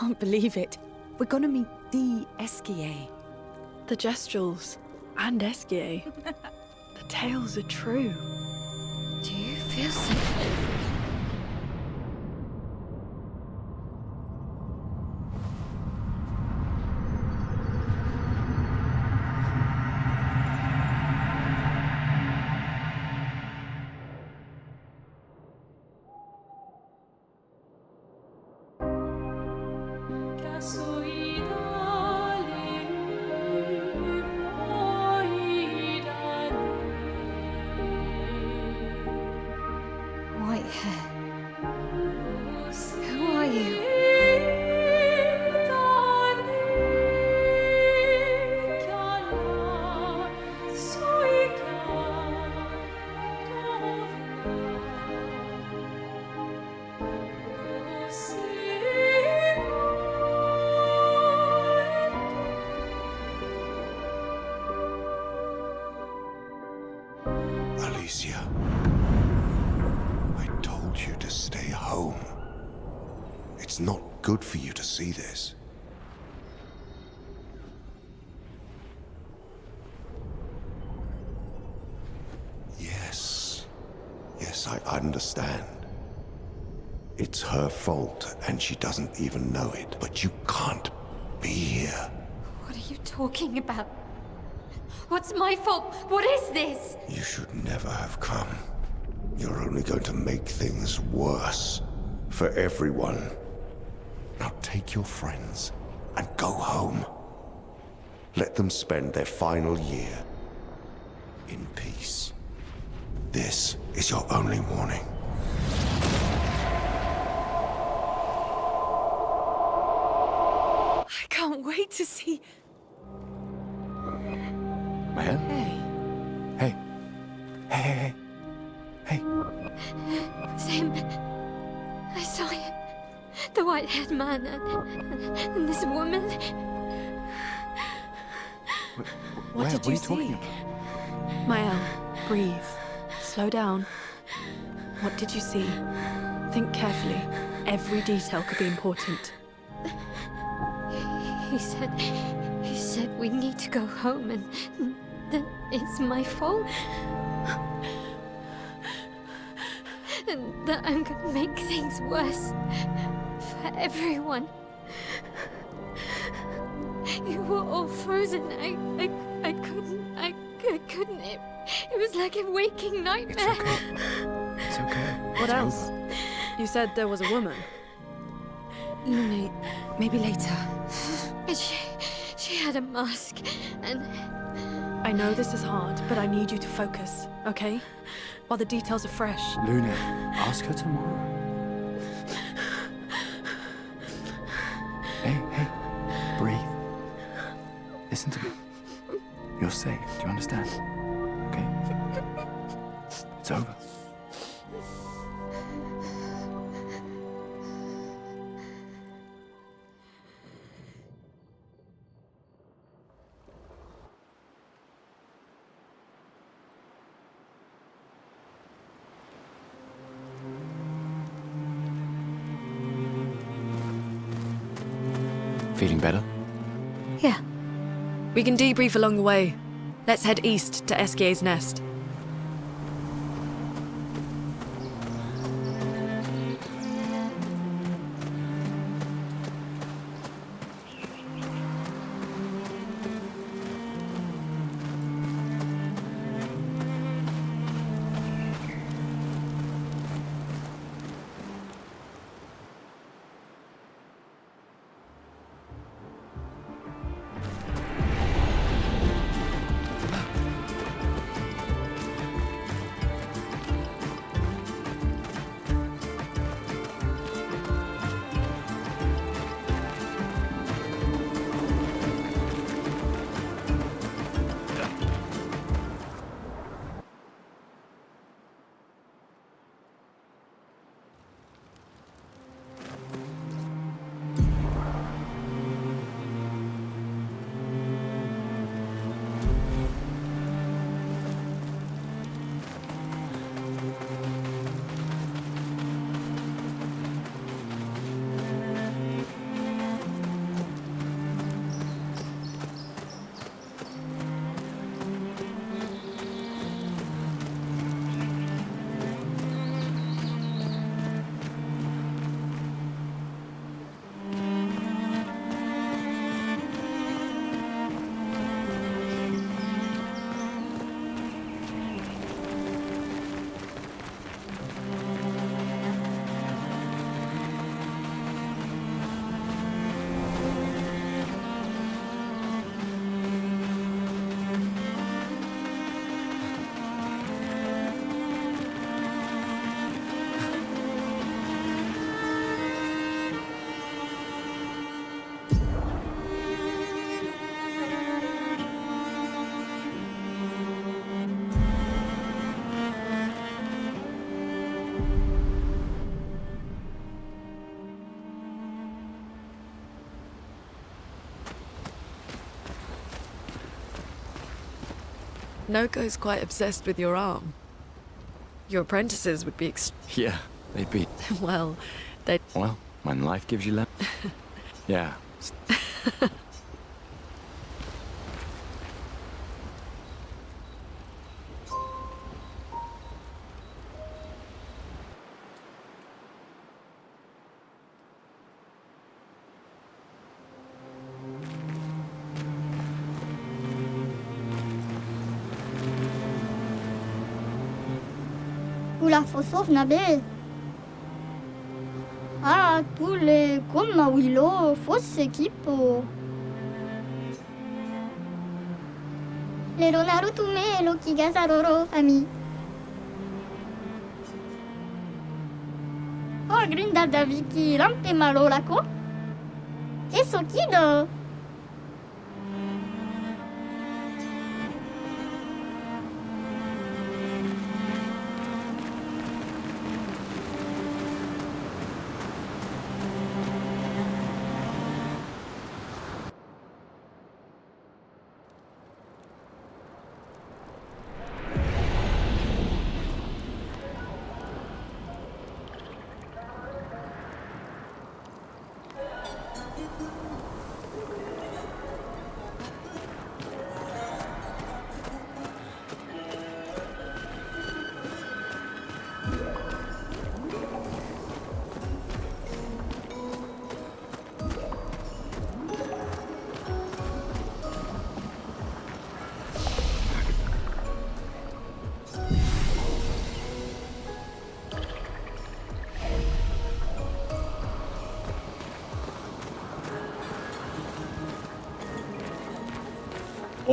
can't believe it. We're gonna meet the Esquier. The Gestrals and Esquier. The tales are true. Do you feel something? White hair. Who are you? Alicia, I told you to stay home. It's not good for you to see this. Yes, I understand. It's her fault, and she doesn't even know it. But you can't be here. What are you talking about? What's my fault? What is this? You should never have come. You're only going to make things worse for everyone. Now take your friends and go home. Let them spend their final year in peace. This is your only warning. I can't wait to see... Man? Hey. Hey. It was him. I saw him. The white-haired man and this woman. What did you see? Talking about? Mael, breathe. Slow down. What did you see? Think carefully. Every detail could be important. He said we need to go home and that it's my fault. And that I'm gonna make things worse for everyone. You were all frozen. I couldn't. It was like a waking nightmare. It's okay. What else? You said there was a woman. Lune, maybe later. And she had a mask and... I know this is hard, but I need you to focus, okay? While the details are fresh. Luna, ask her tomorrow. Hey, breathe. Listen to me. You're safe, do you understand? Okay? It's over. Feeling better? Yeah. We can debrief along the way. Let's head east to Esquier's nest. Noko's quite obsessed with your arm. Your apprentices would be Yeah, they'd be. well, they'd... Well, when life gives you Yeah. Pula fosov nabe. Ah, pule comme Willow, fausse équipe. Le Narutume lo Kigasaroro ami. Oh, grinda Daviki rampe malo lako. Eso kido.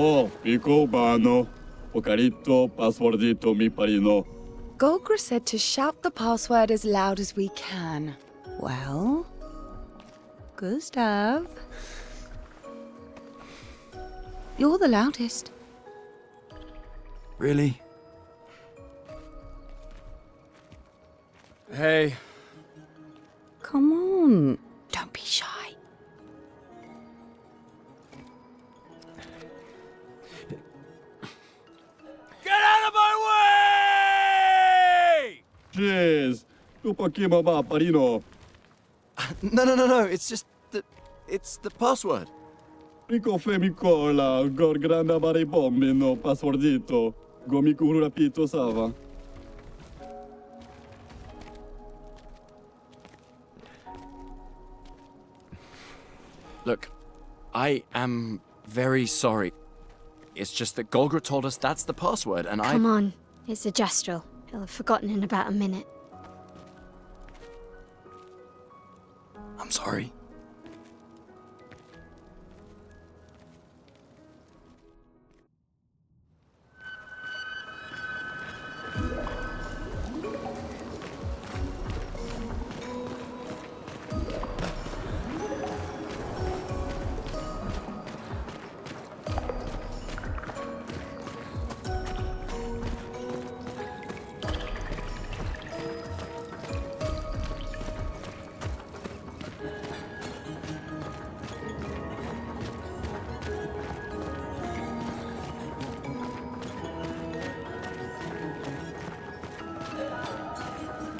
Oh, Pico Bano, Pocarito, Passwordito, mi parino. Golgra said to shout the password as loud as we can. Well, Gustav, you're the loudest. Really? Hey. Come on, don't be shy. Get out of my way! Jeez, tu pakima ba parino. No. It's just that. It's the password. Pico femicola, gor granda bare bombino, passwordito. Gomiku rapito sava. Look, I am very sorry. It's just that Golgra told us that's the password, and Come on, it's a gestural. He'll have forgotten in about a minute. I'm sorry.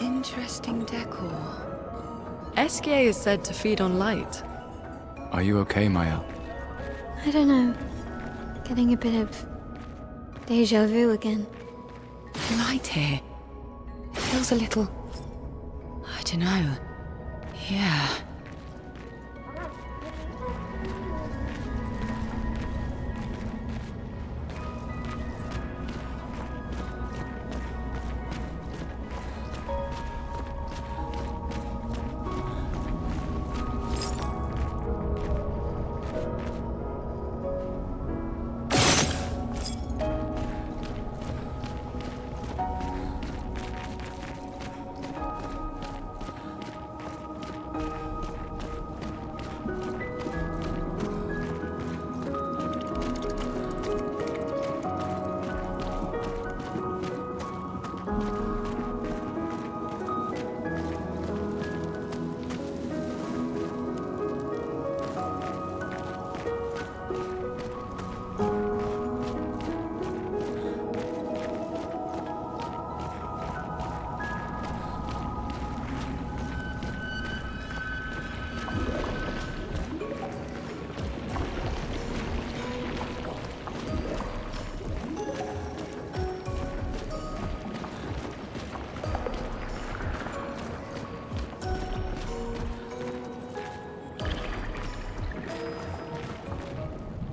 Interesting decor. SKA is said to feed on light. Are you okay, Maya? I don't know. Getting a bit of deja vu again. Light here. Feels a little... I don't know. Yeah.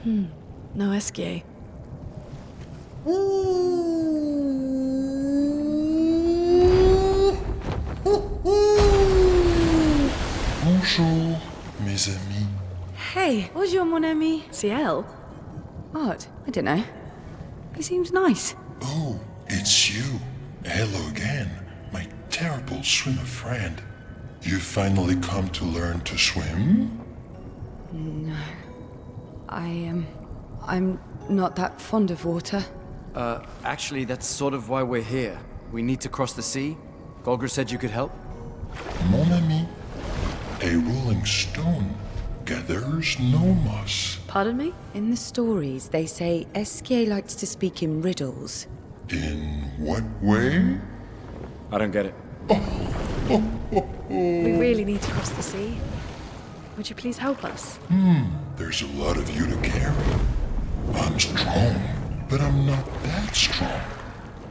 No Esquier. Bonjour, mes amis. Hey, bonjour, mon ami. Ciel? What? I don't know. He seems nice. Oh, it's you. Hello again, my terrible swimmer friend. You finally come to learn to swim? No. I'm not that fond of water. Actually, that's sort of why we're here. We need to cross the sea. Golger said you could help. Mon ami, a rolling stone gathers no moss. Pardon me? In the stories, they say Esquier likes to speak in riddles. In what way? I don't get it. We really need to cross the sea. Would you please help us? There's a lot of you to carry. I'm strong, but I'm not that strong.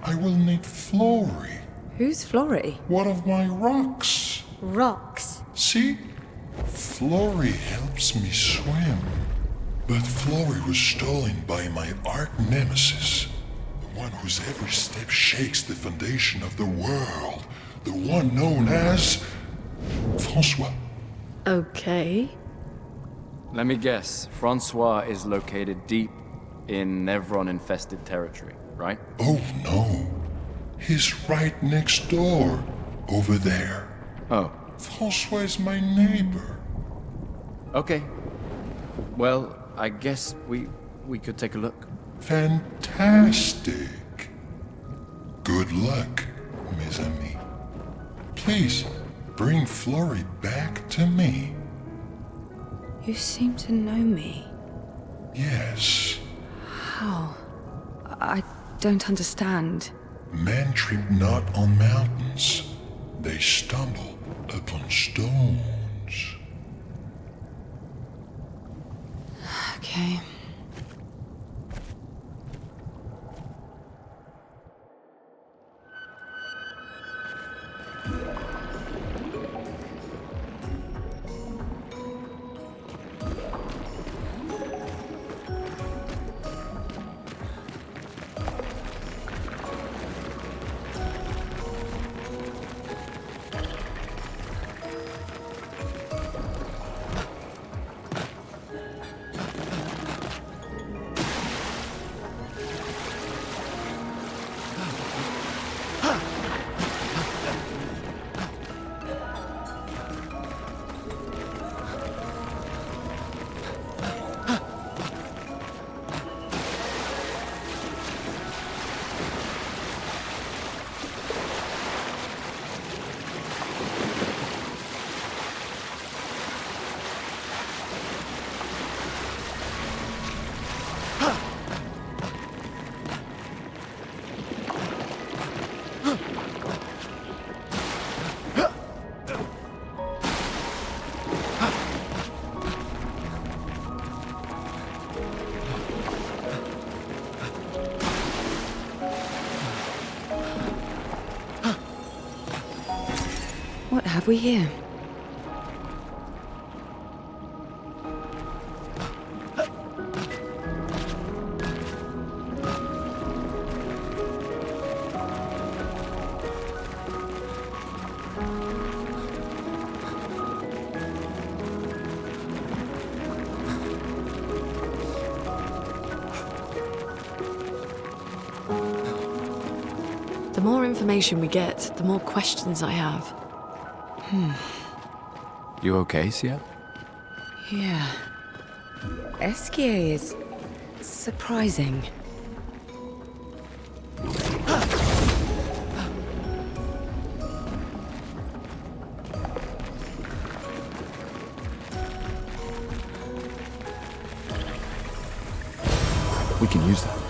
I will need Flory, Who's Flory? one of my rocks. Rocks. See? Flory helps me swim. But Flory was stolen by my arch nemesis. The one whose every step shakes the foundation of the world. The one known as... François. Okay. Let me guess. Francois is located deep in Nevron-infested territory, right? Oh no. He's right next door. Over there. Oh, François is my neighbor. okay. Well, I guess we could take a look. Fantastic. Good luck, mes amis. Please, bring Flory back to me. You seem to know me. Yes. How? I don't understand. Men trip not on mountains. They stumble upon stones. Okay. What have we here? The more information we get, the more questions I have. You okay, Ciel? Yeah. Esquier is surprising. We can use that.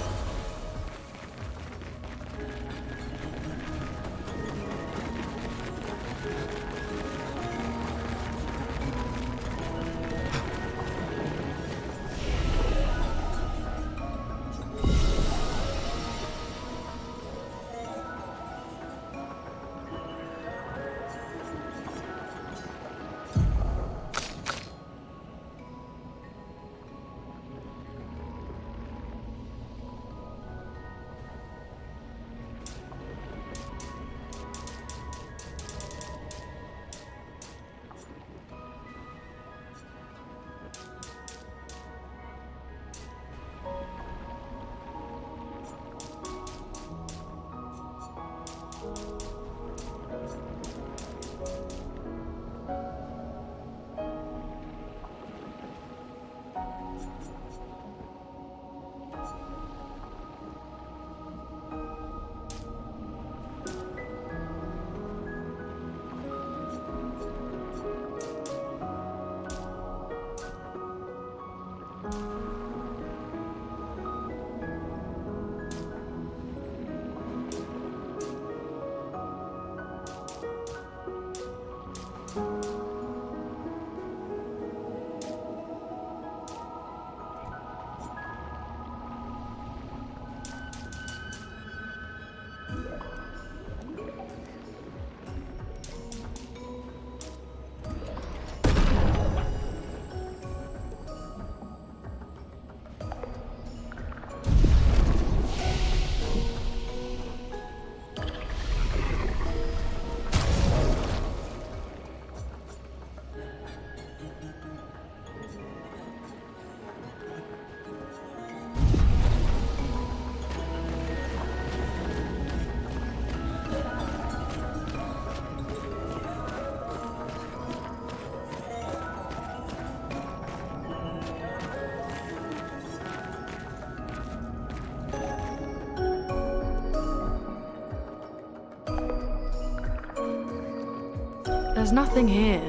There's nothing here.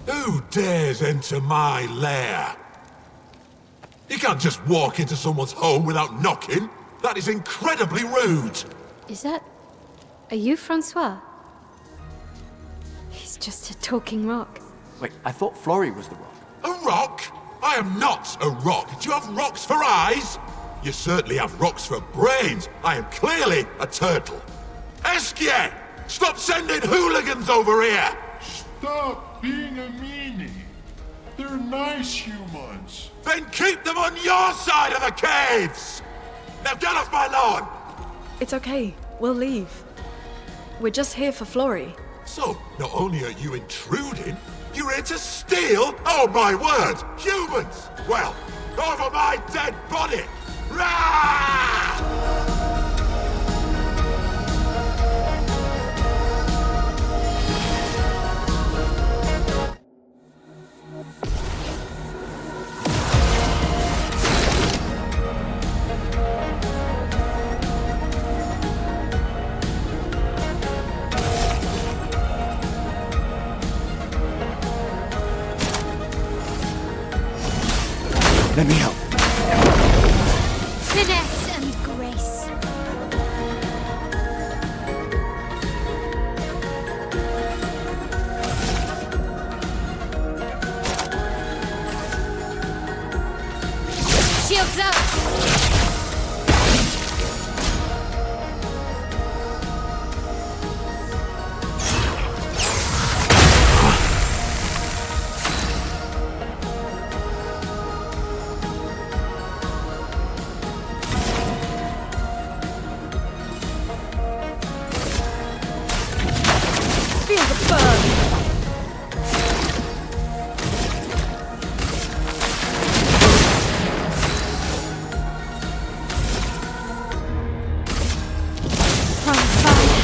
Who dares enter my lair? You can't just walk into someone's home without knocking. That is incredibly rude. Is that... Are you Francois? He's just a talking rock. Wait, I thought Florrie was the rock. A rock? I am not a rock. Do you have rocks for eyes? You certainly have rocks for brains. I am clearly a turtle. Esquier! Stop sending hooligans over here! Stop being a meanie. They're nice humans. Then keep them on your side of the caves! Now get off my lawn! It's okay. We'll leave. We're just here for Florrie. So, not only are you intruding, you're here to steal? Oh my word! Humans! Well, over my dead body! Rah! Let me help. Finesse and grace. Shields up! Feel the burn! From fire.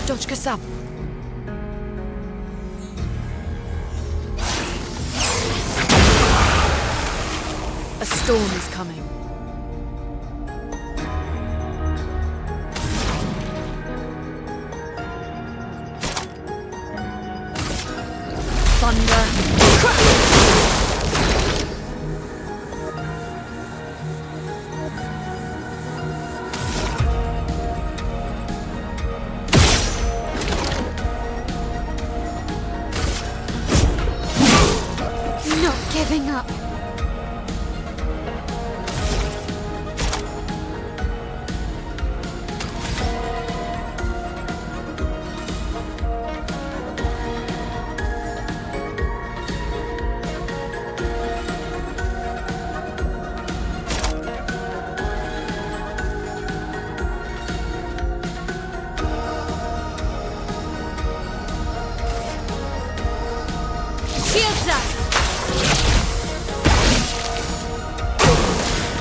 Dodge Kasab. A storm is coming. Thunder. Not giving up. Shields up!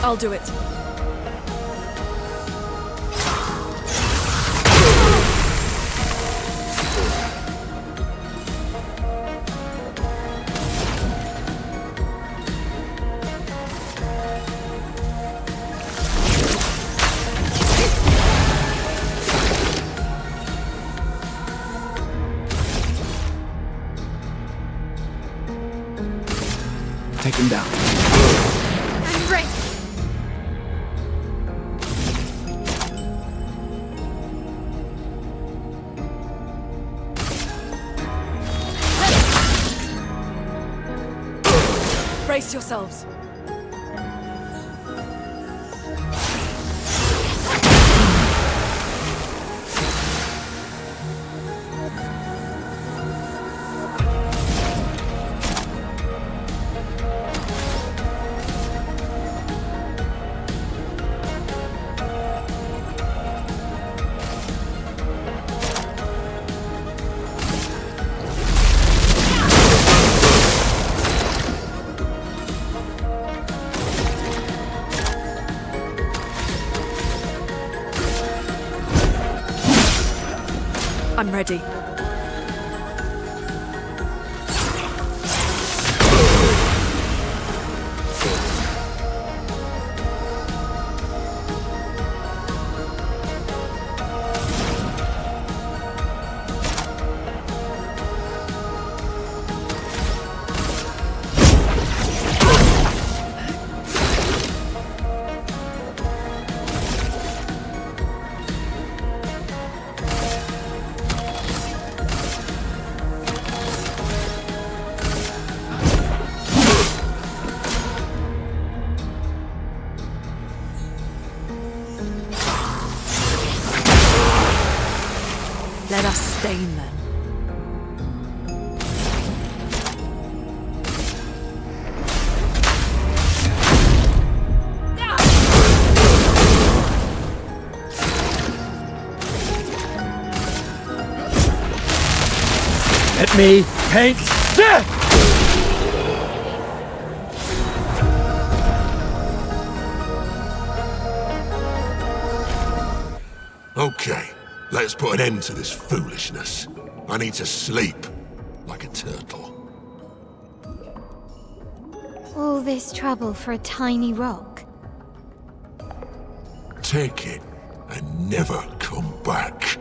I'll do it. Take him down. I'm ready. Brace yourselves. I'm ready. Let us stain them. Let me paint death! Okay, let's put an end to this foolishness. I need to sleep like a turtle. All this trouble for a tiny rock. Take it and never come back.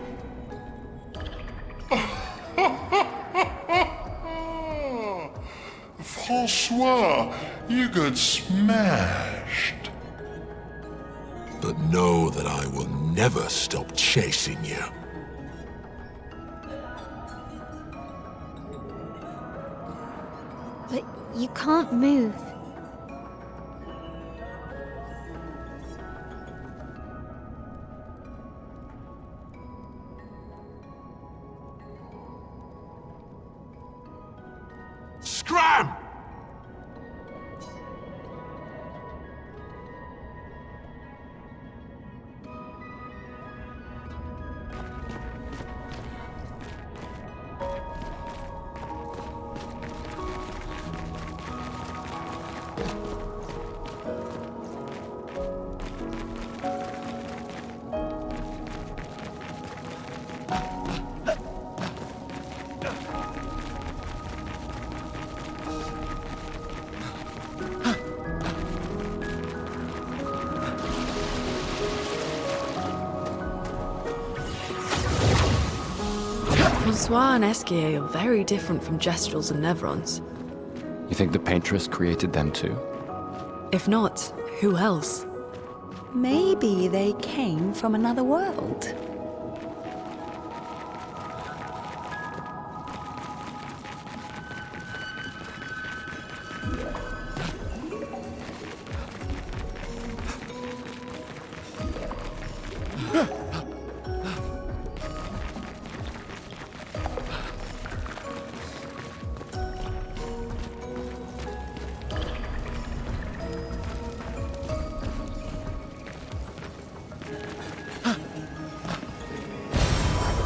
Francois, you got smashed. But know that I will never stop chasing you. But you can't move. Scram! Francois and Esquier are very different from Gestrels and Nevrons. You think the paintress created them too? If not, who else? Maybe they came from another world.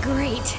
Great.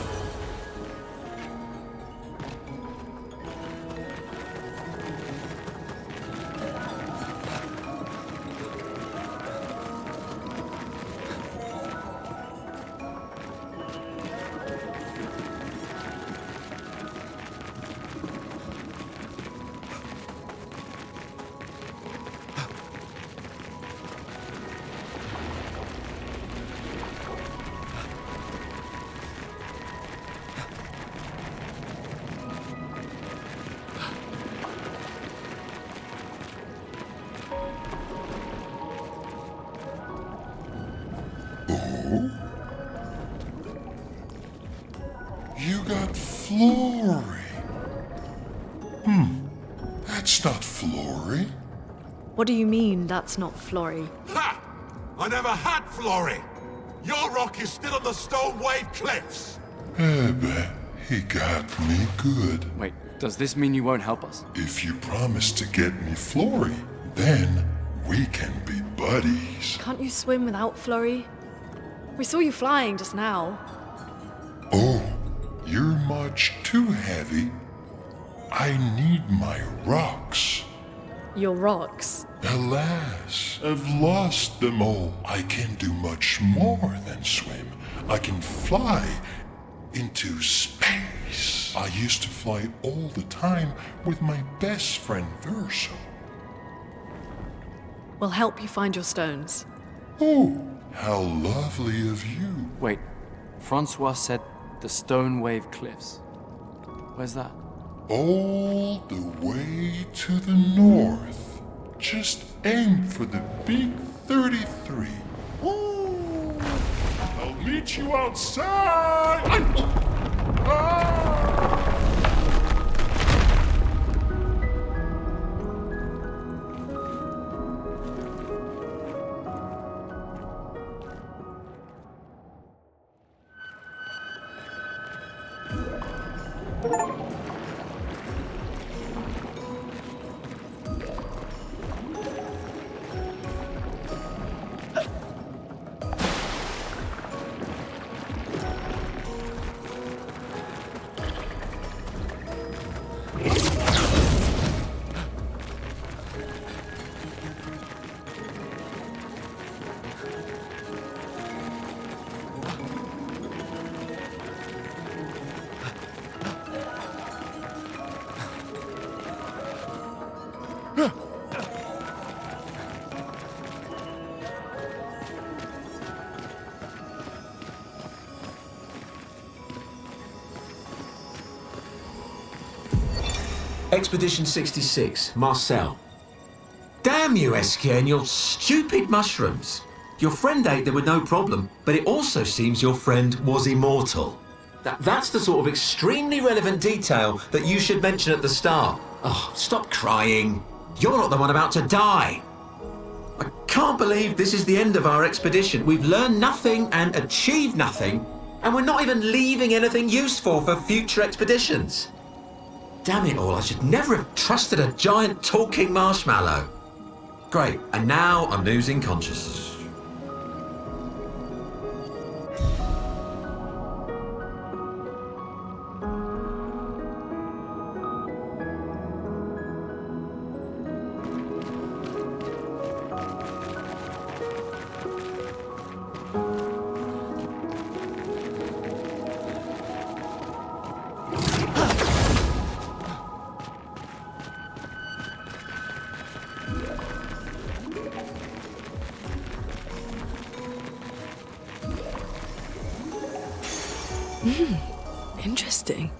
You got Flory. That's not Flory. What do you mean, that's not Flory? Ha! I never had Flory! Your rock is still on the Stone Wave Cliffs! But he got me good. Wait, does this mean you won't help us? If you promise to get me Flory, then we can be buddies. Can't you swim without Flory? We saw you flying just now. Oh, you're much too heavy. I need my rocks. Your rocks. Alas, I've lost them all. I can do much more than swim. I can fly into space. I used to fly all the time with my best friend Verso. We'll help you find your stones. Oh, how lovely of you. Wait, Francois said the Stone Wave Cliffs. Where's that? All the way to the north. Just aim for the big 33. Ooh, I'll meet you outside. Ah! Expedition 66, Marcel. Damn you, Esquier, and your stupid mushrooms. Your friend ate them with no problem, but it also seems your friend was immortal. That's the sort of extremely relevant detail that you should mention at the start. Oh, stop crying. You're not the one about to die. I can't believe this is the end of our expedition. We've learned nothing and achieved nothing, and we're not even leaving anything useful for future expeditions. Damn it all, I should never have trusted a giant talking marshmallow. Great, and now I'm losing consciousness. Interesting.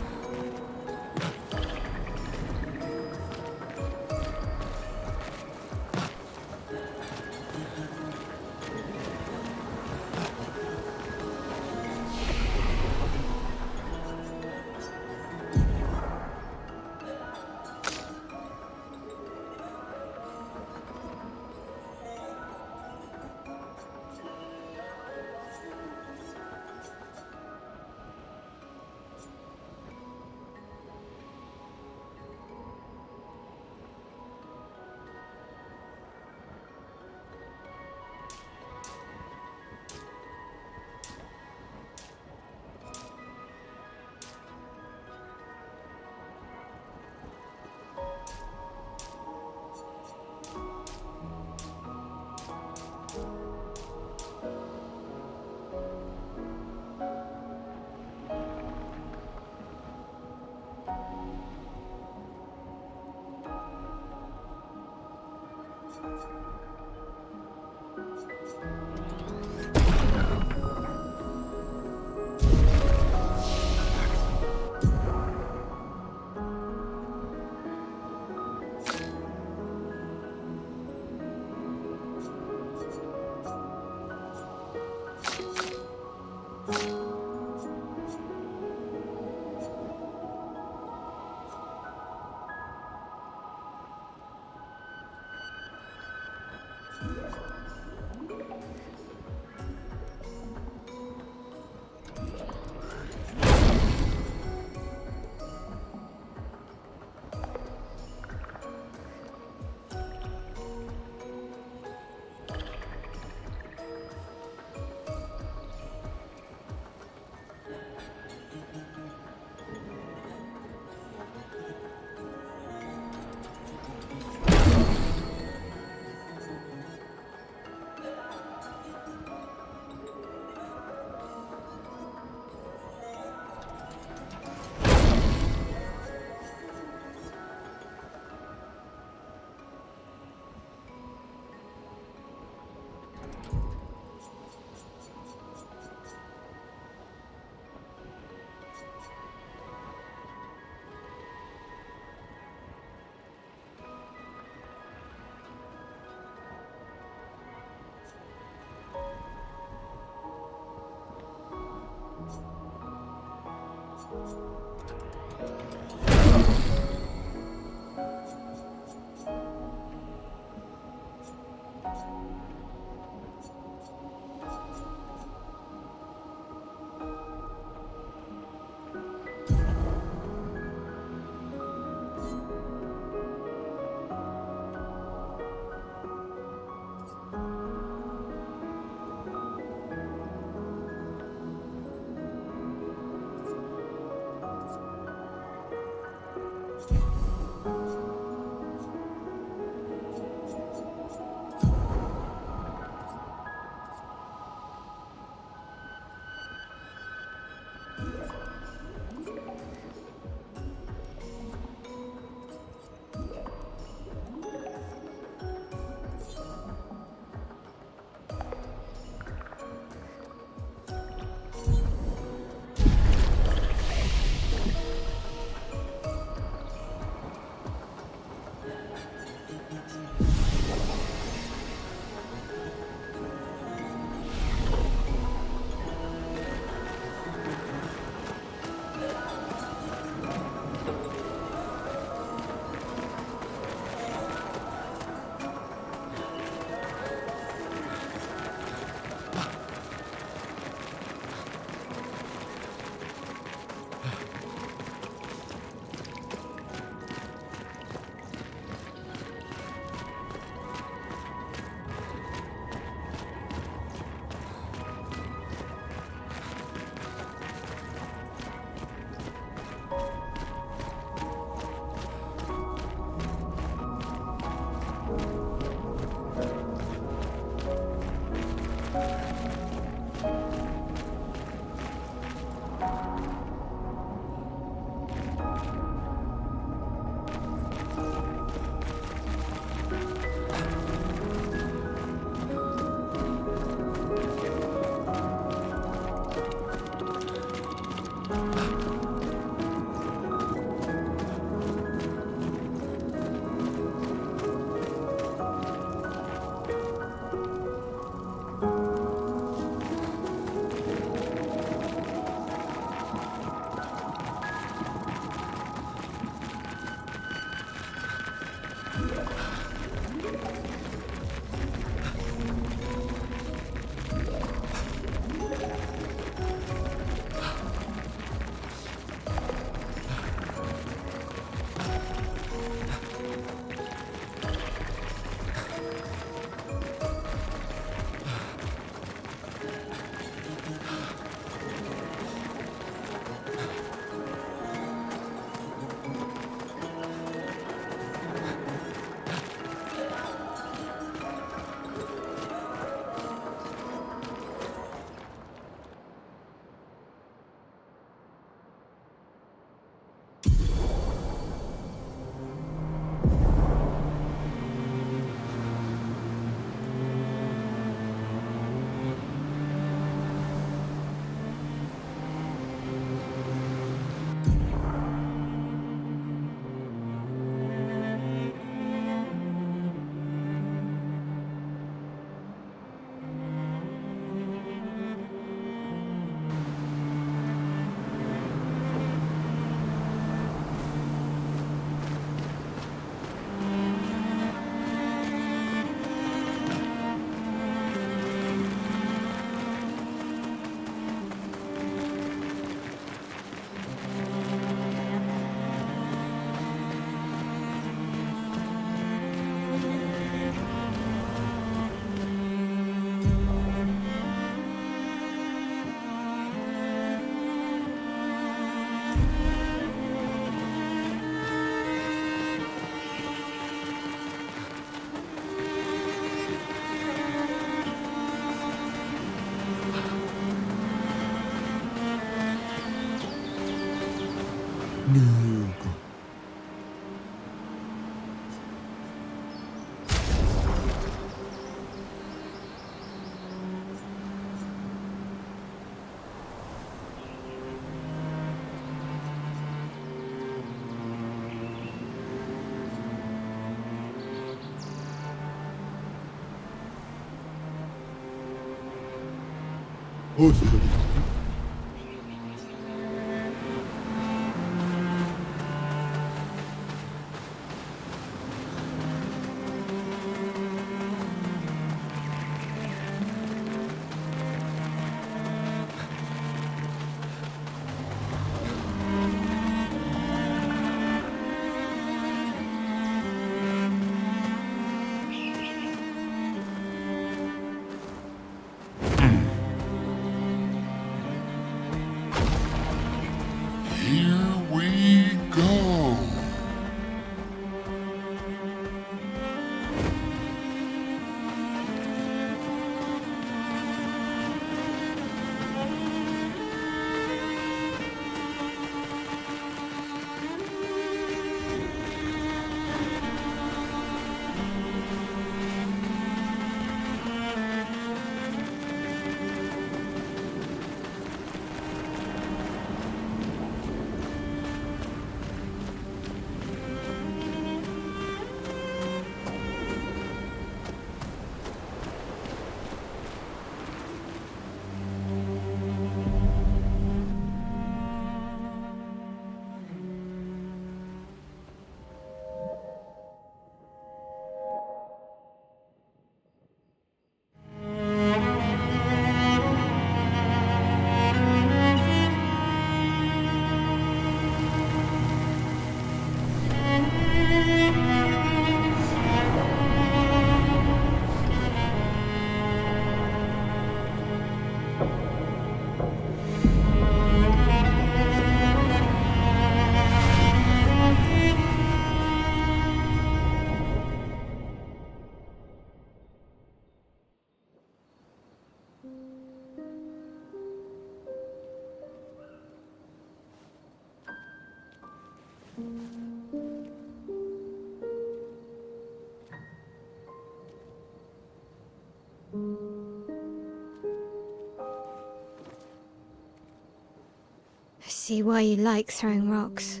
see why you like throwing rocks.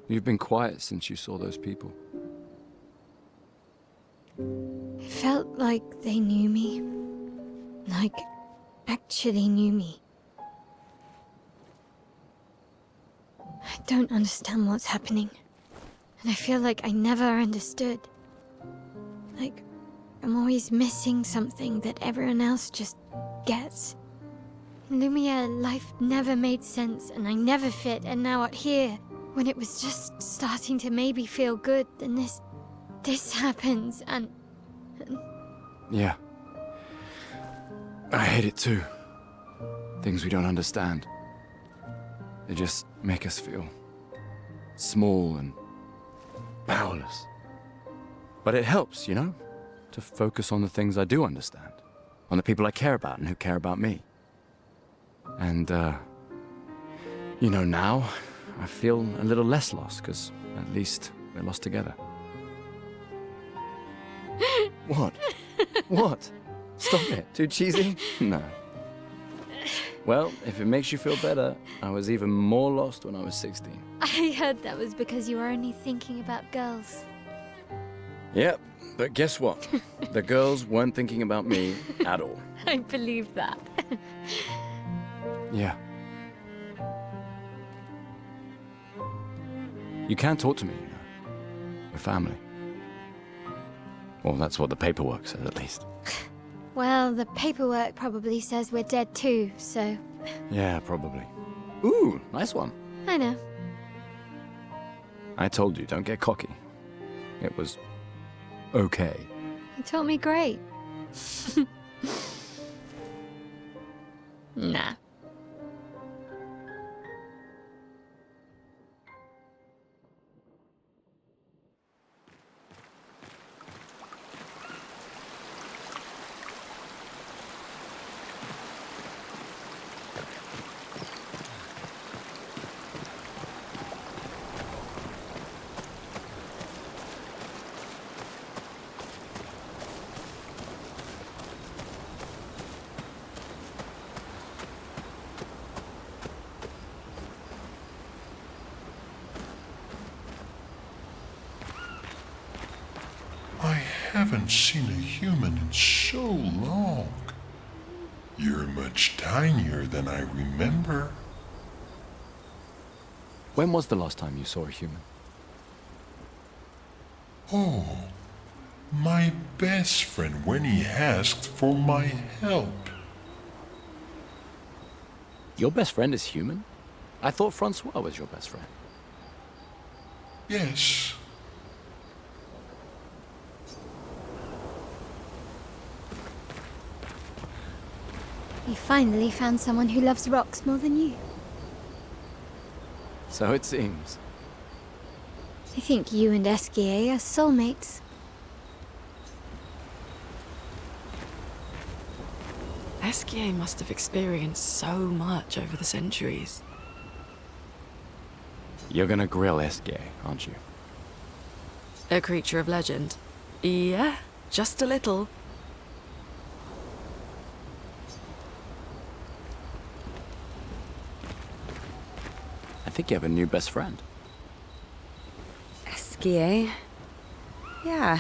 You've been quiet since you saw those people. It felt like they knew me. Like, actually knew me. I don't understand what's happening. And I feel like I never understood. Like, I'm always missing something that everyone else just gets. In Lumiere, life never made sense, and I never fit, and now out here, when it was just starting to maybe feel good, then this happens, and... Yeah. I hate it too. Things we don't understand. They just make us feel small and powerless. But it helps, you know, to focus on the things I do understand, on the people I care about and who care about me. And, you know, now I feel a little less lost, because at least we're lost together. What? What? Stop it. Too cheesy? No. Well, if it makes you feel better, I was even more lost when I was 16. I heard that was because you were only thinking about girls. Yep, but guess what? The girls weren't thinking about me at all. I believe that. Yeah. You can talk to me, you know. We're family. Well, that's what the paperwork says, at least. Well, the paperwork probably says we're dead too, so... Yeah, probably. Ooh, nice one. I know. I told you, don't get cocky. It was... okay. You taught me great. Nah. I haven't seen a human in so long. You're much tinier than I remember. When was the last time you saw a human? Oh, my best friend when he asked for my help. Your best friend is human? I thought Francois was your best friend. Yes. You finally found someone who loves rocks more than you. So it seems. I think you and Esquier are soulmates. Esquier must have experienced so much over the centuries. You're gonna grill Esquier, aren't you? A creature of legend. Yeah, just a little. I think you have a new best friend. Esquier. Yeah,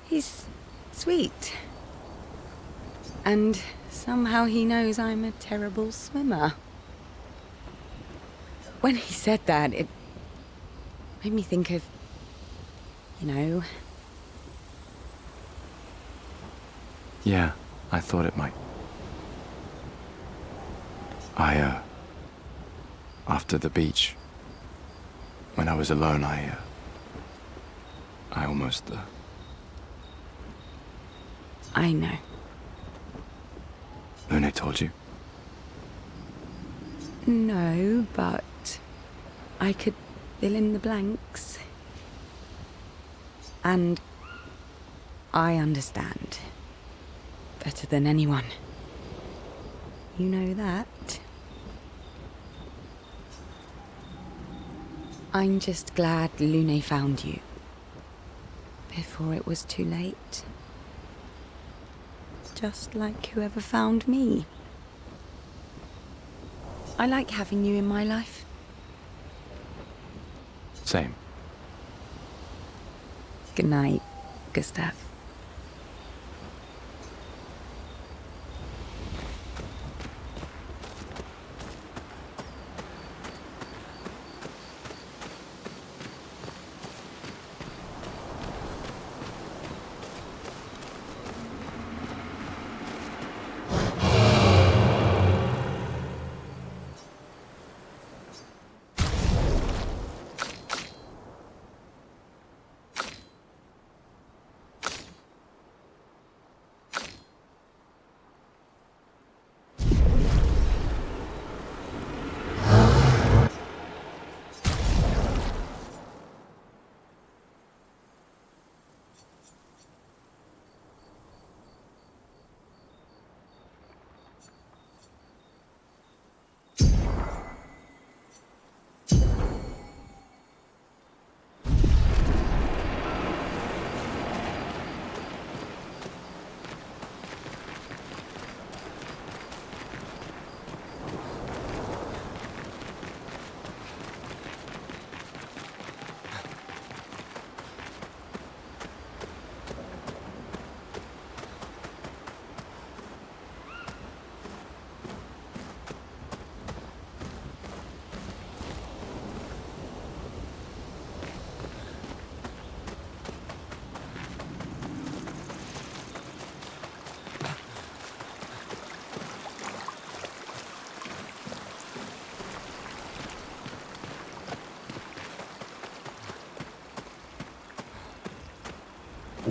he's sweet. And somehow he knows I'm a terrible swimmer. When he said that, it made me think of, you know... Yeah, I thought it might. After the beach, when I was alone, I almost, I know. Lune told you? No, but I could fill in the blanks. And I understand better than anyone. You know that. I'm just glad Lune found you before it was too late. Just like whoever found me. I like having you in my life. Same. Good night, Gustav.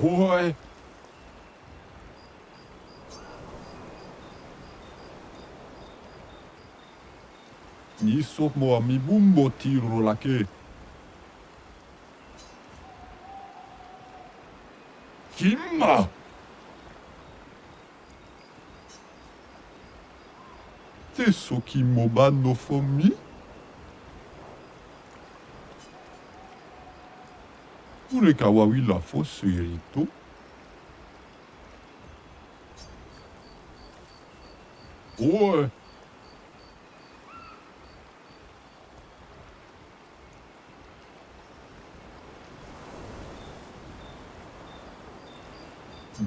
Oi! Ni somo mi bumbo tiro la che. Kimma! Tesso kimmo banno fommi? Ure kawawila fosse irito? Oi!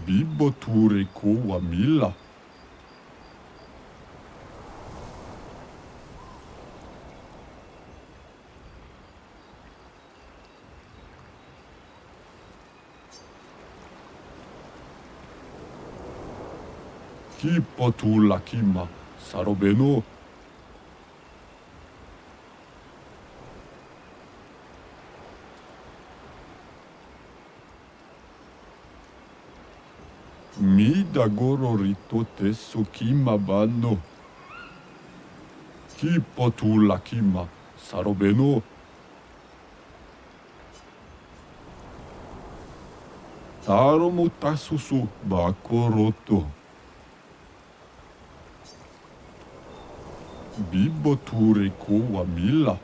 Bibbo ture ko wa milla. Kippo tu la kimma, sarobeno. Mi da goro rito tesso kimma banno. Kippo tu la kimma, sarobeno. Taro mo tasusu bako roto. Bibbo ture ko wa milla.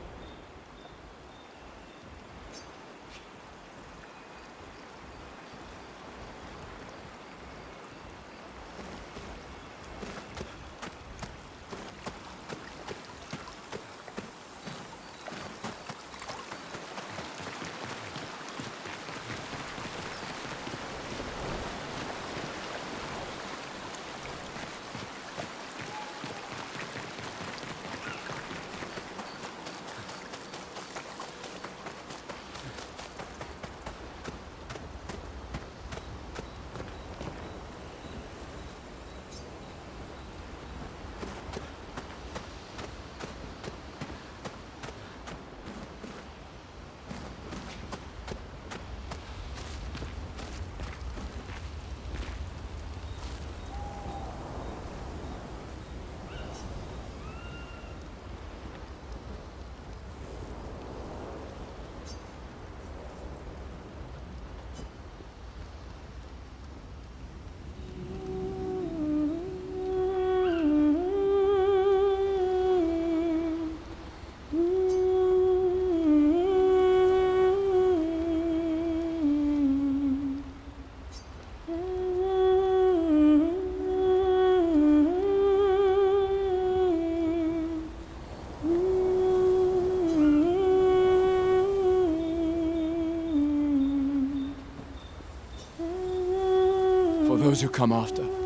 for those who come after.